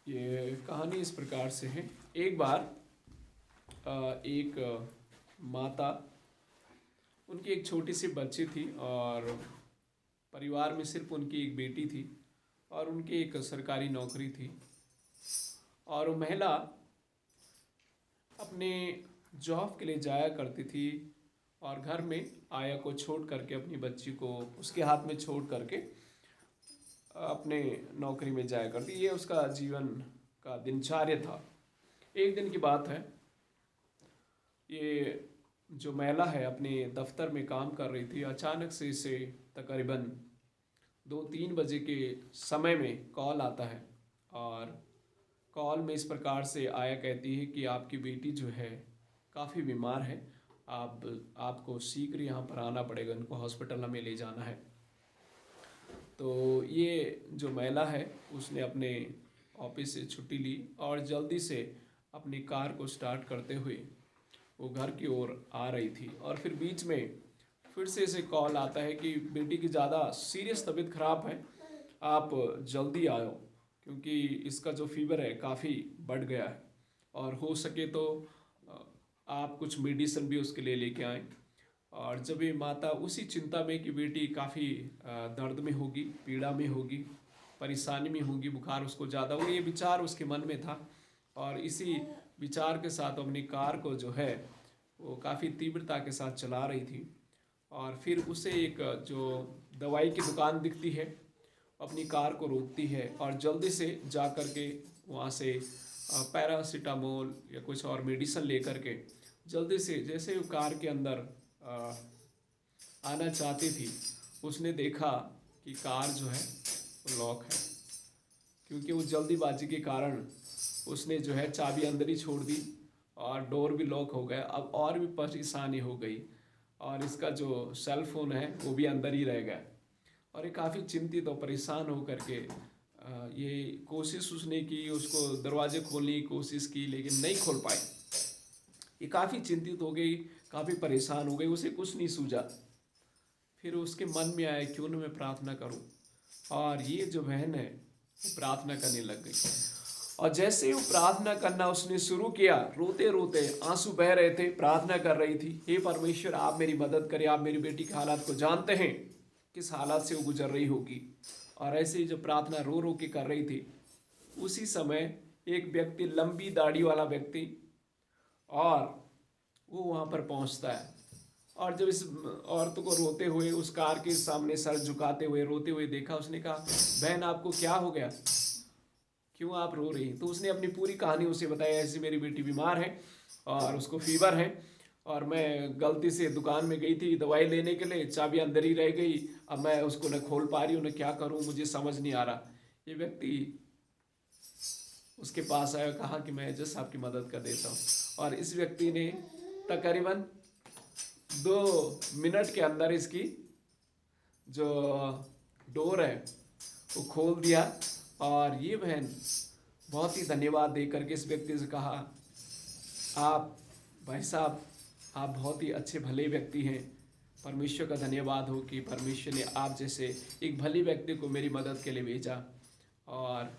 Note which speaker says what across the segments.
Speaker 1: ये कहानी इस प्रकार से है। एक बार एक माता, उनकी एक छोटी सी बच्ची थी और परिवार में सिर्फ उनकी एक बेटी थी और उनकी एक सरकारी नौकरी थी। और वो महिला अपने जॉब के लिए जाया करती थी और घर में आया को छोड़ करके, अपनी बच्ची को उसके हाथ में छोड़ करके अपने नौकरी में जाया करती। ये उसका जीवन का दिनचर्या था। एक दिन की बात है, ये जो महिला है अपने दफ्तर में काम कर रही थी। अचानक से इसे तकरीबन 2-3 बजे के समय में कॉल आता है और कॉल में इस प्रकार से आया कहती है कि आपकी बेटी जो है काफ़ी बीमार है, आपको शीघ्र यहाँ पर आना पड़ेगा, उनको हॉस्पिटल हमें ले जाना है। तो ये जो महिला है उसने अपने ऑफिस से छुट्टी ली और जल्दी से अपनी कार को स्टार्ट करते हुए वो घर की ओर आ रही थी। और फिर बीच में फिर से इसे कॉल आता है कि बेटी की ज़्यादा सीरियस तबीयत ख़राब है, आप जल्दी आओ, क्योंकि इसका जो फीवर है काफ़ी बढ़ गया है और हो सके तो आप कुछ मेडिसिन भी उसके लिए लेके आएँ। और जब ये माता उसी चिंता में कि बेटी काफ़ी दर्द में होगी, पीड़ा में होगी, परेशानी में होगी, बुखार उसको ज़्यादा होगी, ये विचार उसके मन में था। और इसी विचार के साथ अपनी कार को जो है वो काफ़ी तीव्रता के साथ चला रही थी। और फिर उसे एक जो दवाई की दुकान दिखती है, अपनी कार को रोकती है और जल्दी से जा कर के वहाँ से पैरासीटामोल या कुछ और मेडिसिन ले कर के जल्दी से, जैसे वो कार के अंदर आना चाहती थी, उसने देखा कि कार जो है वो लॉक है। क्योंकि वो जल्दीबाजी के कारण उसने जो है चाबी अंदर ही छोड़ दी और डोर भी लॉक हो गया। अब और भी परेशानी हो गई और इसका जो सेल फोन है वो भी अंदर ही रह गया। और ये काफ़ी चिंतित और परेशान हो करके ये कोशिश उसने की, उसको दरवाजे खोलने की कोशिश की, लेकिन नहीं खोल पाई। ये काफ़ी चिंतित हो गई, काफ़ी परेशान हो गई, उसे कुछ नहीं सूझा। फिर उसके मन में आया क्यों ना मैं प्रार्थना करूं। और ये जो बहन है वो प्रार्थना करने लग गई। और जैसे ही वो प्रार्थना करना उसने शुरू किया, रोते रोते आंसू बह रहे थे, प्रार्थना कर रही थी, हे परमेश्वर आप मेरी मदद करें, आप मेरी बेटी के हालात को जानते हैं, किस हालात से वो गुजर रही होगी। और ऐसे ही जब प्रार्थना रो रो के कर रही थी, उसी समय एक व्यक्ति, लंबी दाढ़ी वाला व्यक्ति, और वो वहाँ पर पहुँचता है। और जब इस औरत को रोते हुए उस कार के सामने सर झुकाते हुए रोते हुए देखा, उसने कहा बहन आपको क्या हो गया, क्यों आप रो रही। तो उसने अपनी पूरी कहानी उसे बताई, ऐसी मेरी बेटी बीमार है और उसको फीवर है और मैं गलती से दुकान में गई थी दवाई लेने के लिए, चाबी अंदर ही रह गई, अब मैं उसको न खोल पा रही हूँ, न क्या करूँ, मुझे समझ नहीं आ रहा। ये व्यक्ति उसके पास आया, कहा कि मैं जस्ट आपकी मदद कर देता हूँ। और इस व्यक्ति ने तकरीबन 2 मिनट के अंदर इसकी जो डोर है वो खोल दिया। और ये बहन बहुत ही धन्यवाद दे करके इस व्यक्ति से कहा, आप भाई साहब आप बहुत ही अच्छे भले व्यक्ति हैं, परमेश्वर का धन्यवाद हो कि परमेश्वर ने आप जैसे एक भले व्यक्ति को मेरी मदद के लिए भेजा। और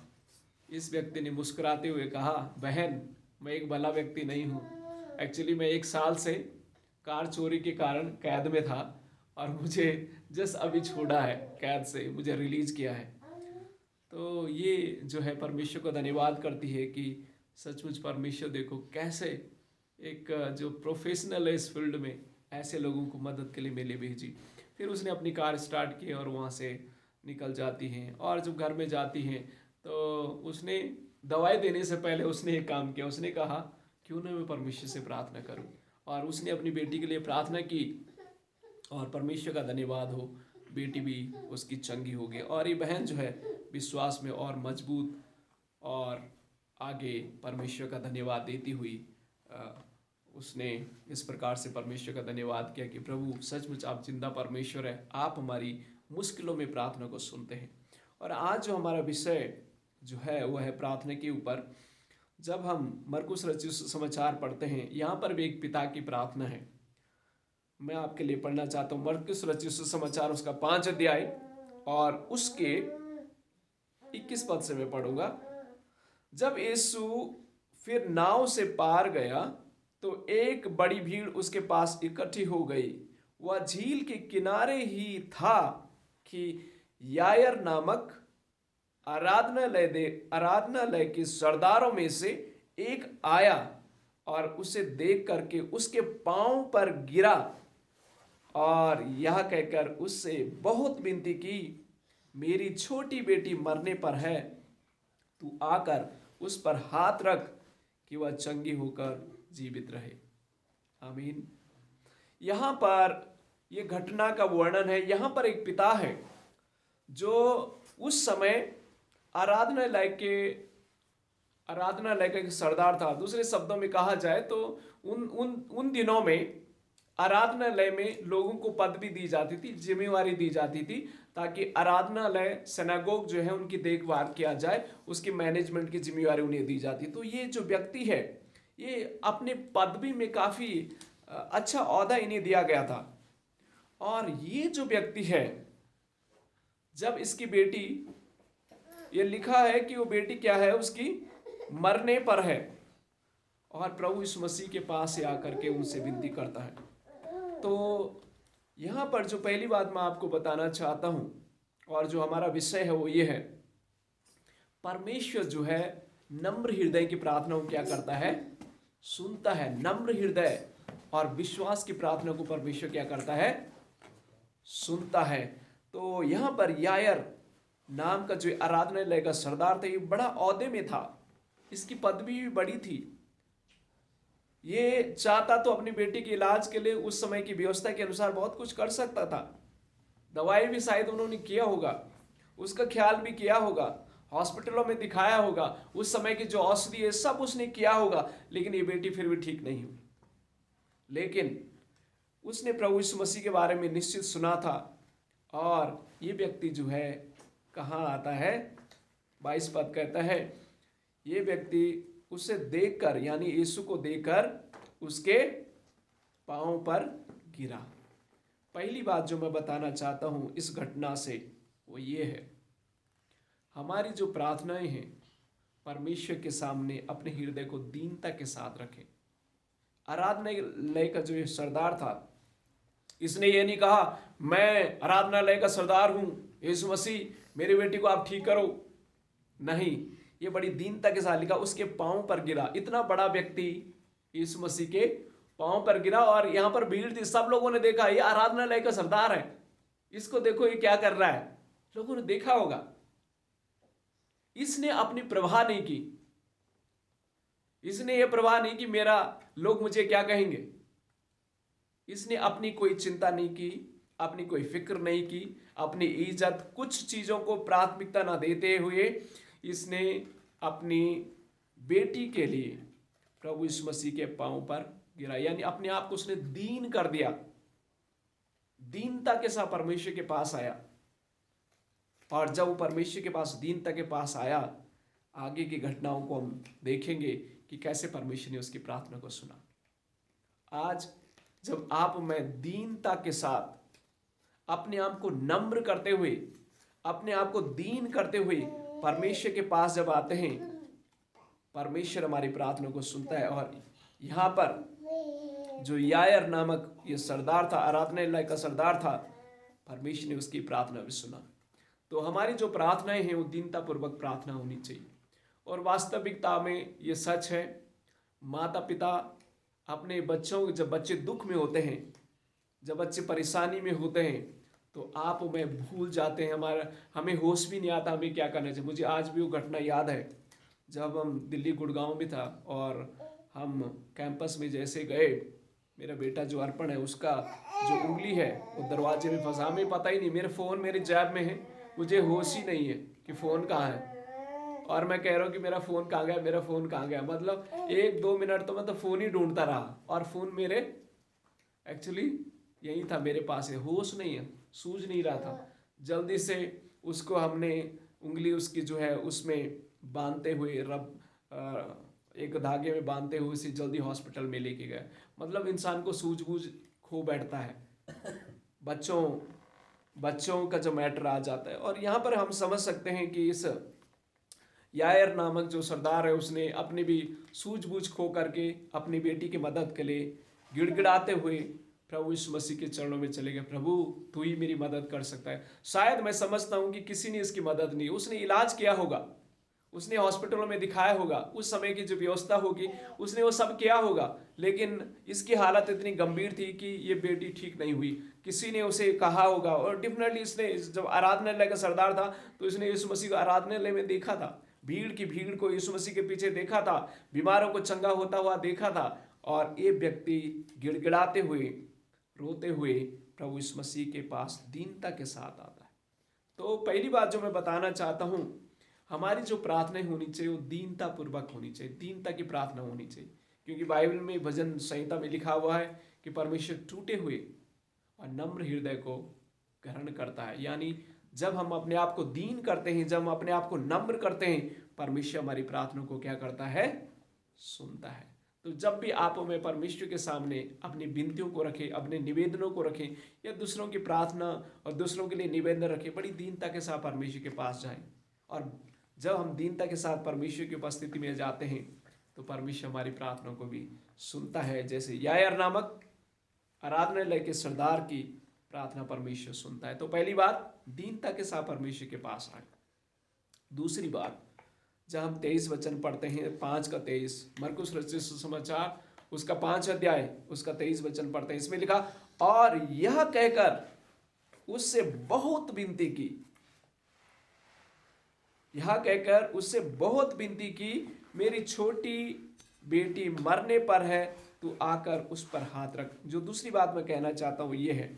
Speaker 1: इस व्यक्ति ने मुस्कुराते हुए कहा, बहन मैं एक भला व्यक्ति नहीं हूँ, एक्चुअली मैं 1 साल से कार चोरी के कारण कैद में था और मुझे जस्ट अभी छोड़ा है, कैद से मुझे रिलीज किया है। तो ये जो है परमेश्वर को धन्यवाद करती है कि सचमुच परमेश्वर देखो कैसे एक जो प्रोफेशनल है इस फील्ड में, ऐसे लोगों को मदद के लिए मेले भेजी। फिर उसने अपनी कार स्टार्ट की और वहाँ से निकल जाती हैं। और जब घर में जाती हैं तो उसने दवाई देने से पहले उसने एक काम किया, उसने कहा क्यों ना मैं परमेश्वर से प्रार्थना करूं। और उसने अपनी बेटी के लिए प्रार्थना की और परमेश्वर का धन्यवाद हो, बेटी भी उसकी चंगी हो गई। और ये बहन जो है विश्वास में और मजबूत और आगे परमेश्वर का धन्यवाद देती हुई उसने इस प्रकार से परमेश्वर का धन्यवाद किया कि प्रभु सचमुच आप जिंदा परमेश्वर है, आप हमारी मुश्किलों में प्रार्थना को सुनते हैं। और आज जो हमारा विषय जो है वो है प्रार्थना के ऊपर। जब हम मरकुस रचित सुसमाचार पढ़ते हैं, यहाँ पर भी एक पिता की प्रार्थना है। मैं आपके लिए पढ़ना चाहता हूँ मरकुस रचित सुसमाचार उसका 5 अध्याय और उसके 21 पद से मैं पढ़ूंगा। जब यीशु फिर नाव से पार गया तो एक बड़ी भीड़ उसके पास इकट्ठी हो गई। वह झील के किनारे ही था कि यायर नामक आराधनालय के सरदारों में से एक आया और उसे देख करके उसके पांव पर गिरा और यह कहकर उससे बहुत विनती की, मेरी छोटी बेटी मरने पर है, तू आकर उस पर हाथ रख कि वह चंगी होकर जीवित रहे। आमीन। यहां पर यह घटना का वर्णन है। यहां पर एक पिता है जो उस समय आराधनालय का एक सरदार था। दूसरे शब्दों में कहा जाए तो उन दिनों में आराधनालय में लोगों को पदवी दी जाती थी, जिम्मेवारी दी जाती थी, ताकि आराधनालय सिनेगोग जो है उनकी देखभाल किया जाए, उसकी मैनेजमेंट की जिम्मेवारी उन्हें दी जाती। तो ये जो व्यक्ति है, ये अपने पदवी में काफी अच्छा ओहदा इन्हें दिया गया था। और ये जो व्यक्ति है, जब इसकी बेटी, ये लिखा है कि वो बेटी क्या है, उसकी मरने पर है, और प्रभु यीशु मसीह के पास से आकर के उनसे विनती करता है। तो यहाँ पर जो पहली बात मैं आपको बताना चाहता हूँ और जो हमारा विषय है वो ये है, परमेश्वर जो है नम्र हृदय की प्रार्थना को क्या करता है, सुनता है। नम्र हृदय और विश्वास की प्रार्थना को परमेश्वर क्या करता है, सुनता है। तो यहाँ पर यायर नाम का जो आराधनालय का सरदार था, ये बड़ा ओहदे में था, इसकी पदवी भी बड़ी थी। ये चाहता तो अपनी बेटी के इलाज के लिए उस समय की व्यवस्था के अनुसार बहुत कुछ कर सकता था। दवाई भी शायद उन्होंने किया होगा, उसका ख्याल भी किया होगा, हॉस्पिटलों में दिखाया होगा, उस समय की जो औषधि है सब उसने किया होगा, लेकिन ये बेटी फिर भी ठीक नहीं हुई। लेकिन उसने प्रभु यीशु मसीह के बारे में निश्चित सुना था। और ये व्यक्ति जो है कहाँ आता है, 22 पद कहता है, ये व्यक्ति उसे देखकर, यानी यीशु को देखकर उसके पांव पर गिरा। पहली बात जो मैं बताना चाहता हूं इस घटना से वो ये है, हमारी जो प्रार्थनाएं हैं परमेश्वर के सामने अपने हृदय को दीनता के साथ रखें। आराधनालय का जो ये सरदार था, इसने ये नहीं कहा मैं आराधनालय का सरदार हूं, यीशु मसीह मेरी बेटी को आप ठीक करो। नहीं, ये बड़ी दीनता के साथ लिखा, उसके पांव पर गिरा। इतना बड़ा व्यक्ति यीशु मसीह के पांव पर गिरा और यहां पर भीड़ थी, सब लोगों ने देखा ये आराधनालय का सरदार है, इसको देखो ये क्या कर रहा है। लोगों ने देखा होगा। इसने अपनी परवाह नहीं की, इसने ये परवाह नहीं की मेरा लोग मुझे क्या कहेंगे। इसने अपनी कोई चिंता नहीं की, अपनी कोई फिक्र नहीं की, अपनी इज्जत, कुछ चीजों को प्राथमिकता ना देते हुए इसने अपनी बेटी के लिए प्रभु यीशु मसीह के पांव पर गिरा, यानी अपने आप को उसने दीन कर दिया। दीनता के साथ परमेश्वर के पास आया। और जब वो परमेश्वर के पास दीनता के पास आया, आगे की घटनाओं को हम देखेंगे कि कैसे परमेश्वर ने उसकी प्रार्थना को सुना। आज जब आप मैं दीनता के साथ अपने आप को नम्र करते हुए, अपने आप को दीन करते हुए परमेश्वर के पास जब आते हैं, परमेश्वर हमारी प्रार्थना को सुनता है। और यहाँ पर जो यायर नामक ये सरदार था, आराधनालय का सरदार था, परमेश्वर ने उसकी प्रार्थना भी सुना। तो हमारी जो प्रार्थनाएं हैं वो दीनता पूर्वक प्रार्थना होनी चाहिए। और वास्तविकता में ये सच है, माता पिता अपने बच्चों, जब बच्चे दुख में होते हैं, जब बच्चे परेशानी में होते हैं, तो आप मैं भूल जाते हैं, हमें होश भी नहीं आता हमें क्या करना चाहिए। मुझे आज भी वो घटना याद है, जब हम दिल्ली गुड़गांव में था और हम कैंपस में जैसे गए, मेरा बेटा जो अर्पण है उसका जो उंगली है वो दरवाजे में फंसा, हमें पता ही नहीं, मेरा फ़ोन मेरे जेब में है, मुझे होश ही नहीं है कि फ़ोन कहाँ है। और मैं कह रहा हूँ कि मेरा फ़ोन कहाँ गया, मेरा फ़ोन कहाँ गया। मतलब 1-2 मिनट तो मैं तो फ़ोन ही ढूंढता रहा, और फ़ोन मेरे एक्चुअली यही था, मेरे पास है, होश नहीं है, सूझ नहीं रहा था। जल्दी से उसको हमने उंगली उसकी जो है उसमें बांधते हुए एक धागे में बांधते हुए उसे जल्दी हॉस्पिटल में लेके गए। मतलब इंसान को सूझबूझ खो बैठता है, बच्चों का जो मैटर आ जाता है। और यहाँ पर हम समझ सकते हैं कि यायर नामक जो सरदार है उसने अपनी भी सूझबूझ खो करके अपनी बेटी की मदद के लिए गिड़गिड़ाते हुए प्रभु यीशु मसीह के चरणों में चले गए। प्रभु तू ही मेरी मदद कर सकता है। शायद मैं समझता हूं कि किसी ने इसकी मदद नहीं, उसने इलाज किया होगा, उसने हॉस्पिटलों में दिखाया होगा, उस समय की जो व्यवस्था होगी उसने वो सब किया होगा, लेकिन इसकी हालत इतनी गंभीर थी कि ये बेटी ठीक नहीं हुई। किसी ने उसे कहा होगा, और डेफिनेटली इसने जब आराधनालय का सरदार था तो इसने यीशु मसीह को आराधनालय में देखा था, भीड़ की भीड़ को यीशु मसीह के पीछे देखा था, बीमारों को चंगा होता हुआ देखा था, और ये व्यक्ति गिड़गिड़ाते हुए रोते हुए प्रभु यीशु मसीह के पास दीनता के साथ आता है। तो पहली बात जो मैं बताना चाहता हूं, हमारी जो प्रार्थनाएं होनी चाहिए वो दीनता पूर्वक होनी चाहिए, दीनता की प्रार्थना होनी चाहिए। क्योंकि बाइबल में भजन संहिता में लिखा हुआ है कि परमेश्वर टूटे हुए और नम्र हृदय को ग्रहण करता है। यानी जब हम अपने आप को दीन करते हैं, जब हम अपने आप को नम्र करते हैं, परमेश्वर हमारी प्रार्थना को क्या करता है, सुनता है। तो जब भी आप में परमेश्वर के सामने अपनी विनतियों को रखें, अपने निवेदनों को रखें, या दूसरों की प्रार्थना और दूसरों के लिए निवेदन रखें, बड़ी दीनता के साथ परमेश्वर के पास जाएं। और जब हम दीनता के साथ परमेश्वर की उपस्थिति में जाते हैं तो परमेश्वर हमारी प्रार्थना को भी सुनता है। जैसे यायर नामक आराधनालय के सरदार की प्रार्थना परमेश्वर सुनता है। तो पहली बात, दीनता के साथ परमेश्वर के पास आए। दूसरी बात, जब हम 23 वचन पढ़ते हैं, 5:23, मरकुस रचित सुसमाचार उसका 5 अध्याय उसका 23 वचन पढ़ते हैं। इसमें लिखा, और यह कहकर उससे बहुत विनती की, यह कहकर उससे बहुत विनती की, मेरी छोटी बेटी मरने पर है, तू आकर उस पर हाथ रख। जो दूसरी बात मैं कहना चाहता हूं ये है,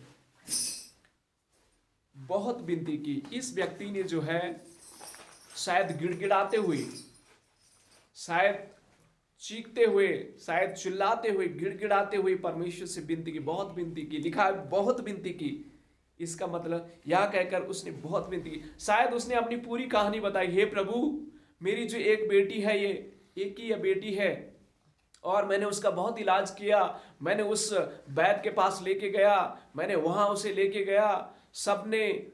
Speaker 1: बहुत विनती की। इस व्यक्ति ने जो है शायद गिड़गिड़ाते हुए, शायद चीखते हुए, शायद चिल्लाते हुए, गिड़गिड़ाते हुए परमेश्वर से विनती की, बहुत विनती की। लिखा है बहुत विनती की। इसका मतलब यह कहकर उसने बहुत विनती की। शायद उसने अपनी पूरी कहानी बताई, हे प्रभु मेरी जो एक बेटी है, ये एक ही बेटी है, और मैंने उसका बहुत इलाज किया, मैंने उस वैद्य के पास लेके गया, मैंने वहां उसे लेके गया, सबने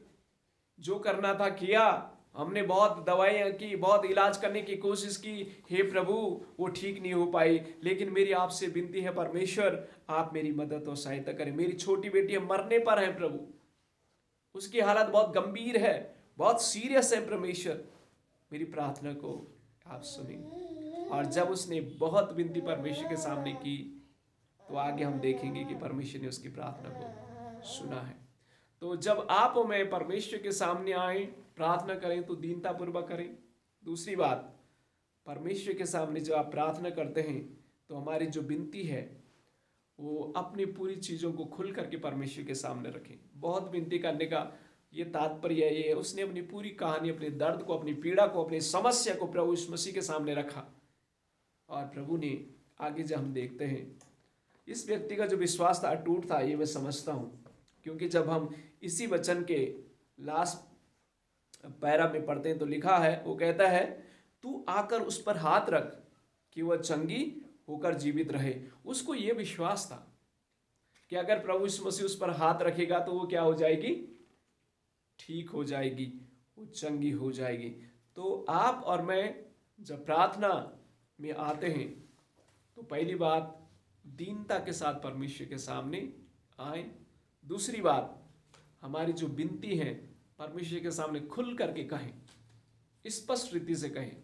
Speaker 1: जो करना था किया, हमने बहुत दवाइयाँ की, बहुत इलाज करने की कोशिश की, हे प्रभु वो ठीक नहीं हो पाई। लेकिन मेरी आपसे विनती है परमेश्वर, आप मेरी मदद और सहायता करें। मेरी छोटी बेटी मरने पर है प्रभु, उसकी हालत बहुत गंभीर है, बहुत सीरियस है। परमेश्वर मेरी प्रार्थना को आप सुनिए। और जब उसने बहुत विनती परमेश्वर के सामने की तो आगे हम देखेंगे कि परमेश्वर ने उसकी प्रार्थना को सुना है। तो जब आप और मैं परमेश्वर के सामने आए, प्रार्थना करें तो दीनता पूर्वक करें। दूसरी बात, परमेश्वर के सामने जब आप प्रार्थना करते हैं तो हमारी जो विनती है वो अपनी पूरी चीज़ों को खुल करके परमेश्वर के सामने रखें। बहुत विनती करने का ये तात्पर्य ये है, उसने अपनी पूरी कहानी, अपने दर्द को, अपनी पीड़ा को, अपनी समस्या को प्रभु यीशु मसीह के सामने रखा। और प्रभु ने आगे जब हम देखते हैं, इस व्यक्ति का जो विश्वास था अटूट था, ये मैं समझता हूँ। क्योंकि जब हम इसी वचन के लास्ट पैरा में पढ़ते हैं तो लिखा है, वो कहता है तू आकर उस पर हाथ रख कि वह चंगी होकर जीवित रहे। उसको ये विश्वास था कि अगर प्रभु यीशु मसीह उस पर हाथ रखेगा तो वो क्या हो जाएगी, ठीक हो जाएगी, वो चंगी हो जाएगी। तो आप और मैं जब प्रार्थना में आते हैं तो पहली बात, दीनता के साथ परमेश्वर के सामने आए। दूसरी बात, हमारी जो विनती है परमेश्वर के सामने खुल करके कहें, स्पष्ट रीति से कहें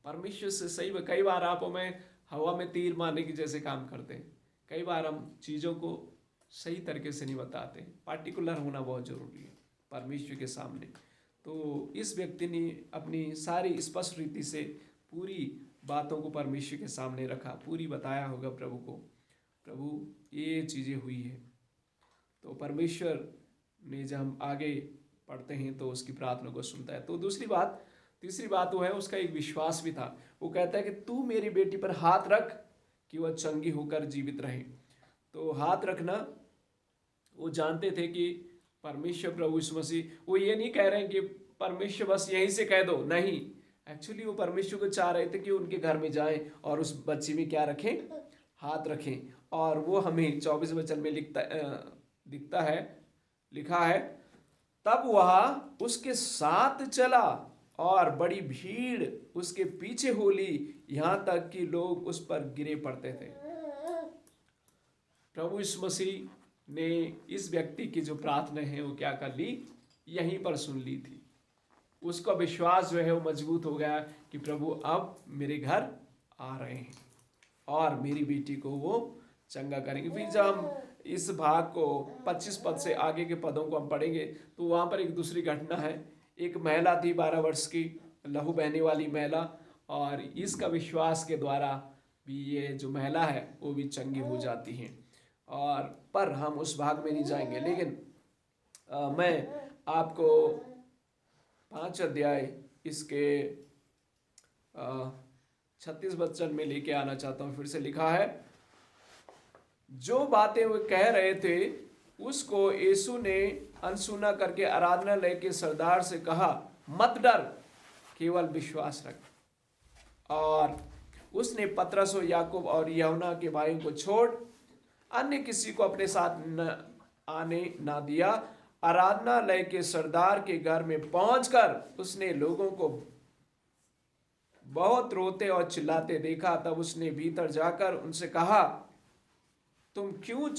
Speaker 1: परमेश्वर से। सही में कई बार आप में हवा में तीर मारने की जैसे काम करते हैं। कई बार हम चीज़ों को सही तरीके से नहीं बताते, पार्टिकुलर होना बहुत ज़रूरी है परमेश्वर के सामने। तो इस व्यक्ति ने अपनी सारी स्पष्ट रीति से पूरी बातों को परमेश्वर के सामने रखा, पूरी बताया होगा प्रभु को, प्रभु ये चीज़ें हुई है। तो परमेश्वर ने जब हम आगे पढ़ते हैं तो उसकी प्रार्थना को सुनता है। तो दूसरी बात, तीसरी बात वो है, उसका एक विश्वास भी था। वो कहता है कि तू मेरी बेटी पर हाथ रख कि वह चंगी होकर जीवित रहे। तो हाथ रखना, वो जानते थे कि परमेश्वर प्रभु यीशु मसीह, वो ये नहीं कह रहे हैं कि परमेश्वर बस यहीं से कह दो, नहीं। एक्चुअली वो परमेश्वर को चाह रहे थे कि उनके घर में जाएं और उस बच्ची में क्या रखें, हाथ रखें। और वो हमें 24 वचन में दिखता है, लिखा है, तब वह उसके साथ चला और बड़ी भीड़ उसके पीछे हो ली, यहाँ तक कि लोग उस पर गिरे पड़ते थे। प्रभु यीशु मसीह ने इस व्यक्ति की जो प्रार्थना है वो क्या कर ली, यहीं पर सुन ली थी। उसका विश्वास जो है वो मजबूत हो गया कि प्रभु अब मेरे घर आ रहे हैं और मेरी बेटी को वो चंगा करेंगे। फिर जब हम इस भाग को 25 पद से आगे के पदों को हम पढ़ेंगे तो वहाँ पर एक दूसरी घटना है। एक महिला थी 12 वर्ष की, लहू बहने वाली महिला, और इसका विश्वास के द्वारा भी ये जो महिला है वो भी चंगी हो जाती है। और पर हम उस भाग में नहीं जाएंगे, लेकिन मैं आपको 5 अध्याय इसके 36 वचन में लेके आना चाहता हूँ। फिर से लिखा है, जो बातें वे कह रहे थे उसको यीशु ने अनसुना करके आराधनालय के सरदार से कहा, मत डर, केवल विश्वास रख। और उसने पतरस और याकूब और यूहन्ना के भाइयों को छोड़ अन्य किसी को अपने साथ न आने ना दिया। आराधनालय के सरदार के घर में पहुंचकर उसने लोगों को बहुत रोते और चिल्लाते देखा। तब उसने भीतर जाकर उनसे कहा, तुम क्यों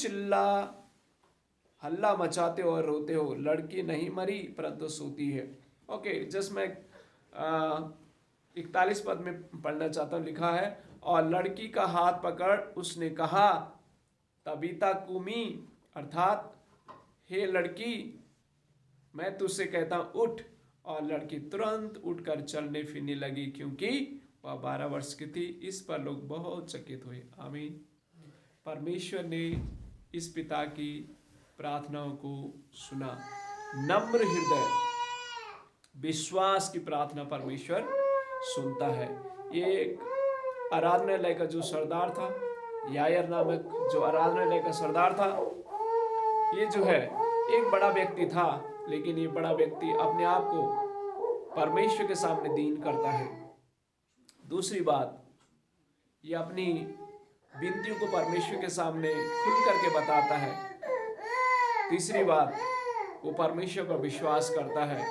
Speaker 1: हल्ला मचाते हो और रोते हो? लड़की नहीं मरी परंतु सोती है। ओके, जस्ट मैं 41 पद में पढ़ना चाहता हूँ। लिखा है, और लड़की का हाथ पकड़ उसने कहा, तबीता कुमी, अर्थात हे लड़की, मैं तुझसे कहता हूँ उठ। और लड़की तुरंत उठकर चलने फिरने लगी, क्योंकि वह 12 वर्ष की थी। इस पर लोग बहुत चकित हुए। आमीन। परमेश्वर ने इस पिता की प्रार्थनाओं को सुना। नम्र हृदय, विश्वास की प्रार्थना परमेश्वर सुनता है। ये एक आराधनालय का जो सरदार था, यायर नामक जो आराधनालय का सरदार था, ये जो है एक बड़ा व्यक्ति था, लेकिन ये बड़ा व्यक्ति अपने आप को परमेश्वर के सामने दीन करता है। दूसरी बात, ये अपनी विनतियों को परमेश्वर के सामने खुल करके बताता है। तीसरी बात, वो परमेश्वर पर विश्वास करता है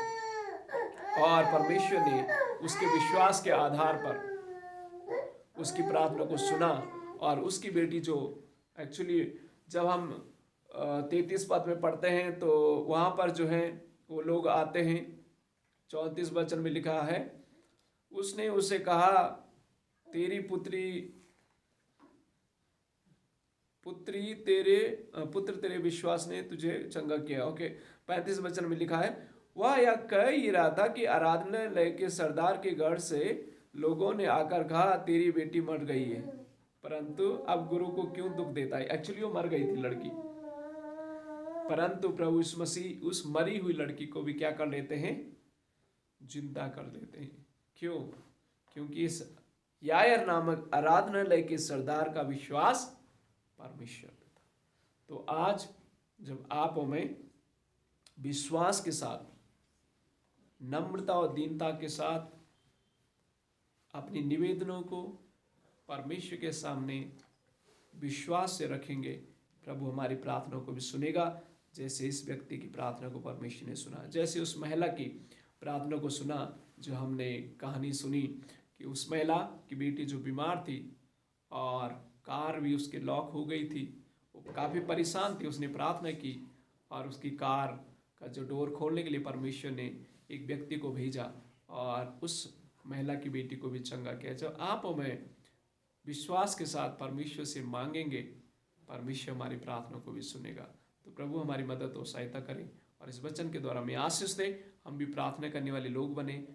Speaker 1: और परमेश्वर ने उसके विश्वास के आधार पर उसकी प्रार्थना को सुना। और उसकी बेटी जो एक्चुअली जब हम 33 पद में पढ़ते हैं तो वहाँ पर जो है वो लोग आते हैं। 34 वचन में लिखा है, उसने उसे कहा, तेरी पुत्र तेरे विश्वास ने तुझे चंगा किया। ओके, 35 वचन में लिखा है, वह यह कह ही रहा था कि आराधनालय के सरदार के घर से लोगों ने आकर कहा, तेरी बेटी मर गई है। परंतु अब गुरु को क्यों दुख देता है? एक्चुअली वो मर गई थी लड़की, परंतु प्रभु यीशु मसीह उस मरी हुई लड़की को भी क्या कर लेते हैं? जिंदा कर लेते हैं। क्यों? क्योंकि इस यायर नामक आराधनालय के सरदार का विश्वास परमेश्वर पे था। तो आज जब आप हमें विश्वास के साथ, नम्रता और दीनता के साथ अपनी निवेदनों को परमेश्वर के सामने विश्वास से रखेंगे, प्रभु हमारी प्रार्थना को भी सुनेगा। जैसे इस व्यक्ति की प्रार्थना को परमेश्वर ने सुना, जैसे उस महिला की प्रार्थना को सुना जो हमने कहानी सुनी कि उस महिला की बेटी जो बीमार थी और कार भी उसके लॉक हो गई थी, वो काफ़ी परेशान थी। उसने प्रार्थना की और उसकी कार का जो डोर खोलने के लिए परमेश्वर ने एक व्यक्ति को भेजा और उस महिला की बेटी को भी चंगा किया। जब आप हमें विश्वास के साथ परमेश्वर से मांगेंगे, परमेश्वर हमारी प्रार्थना को भी सुनेगा। तो प्रभु हमारी मदद और सहायता करें और इस वचन के द्वारा हमें आशीष दे, हम भी प्रार्थना करने वाले लोग बने।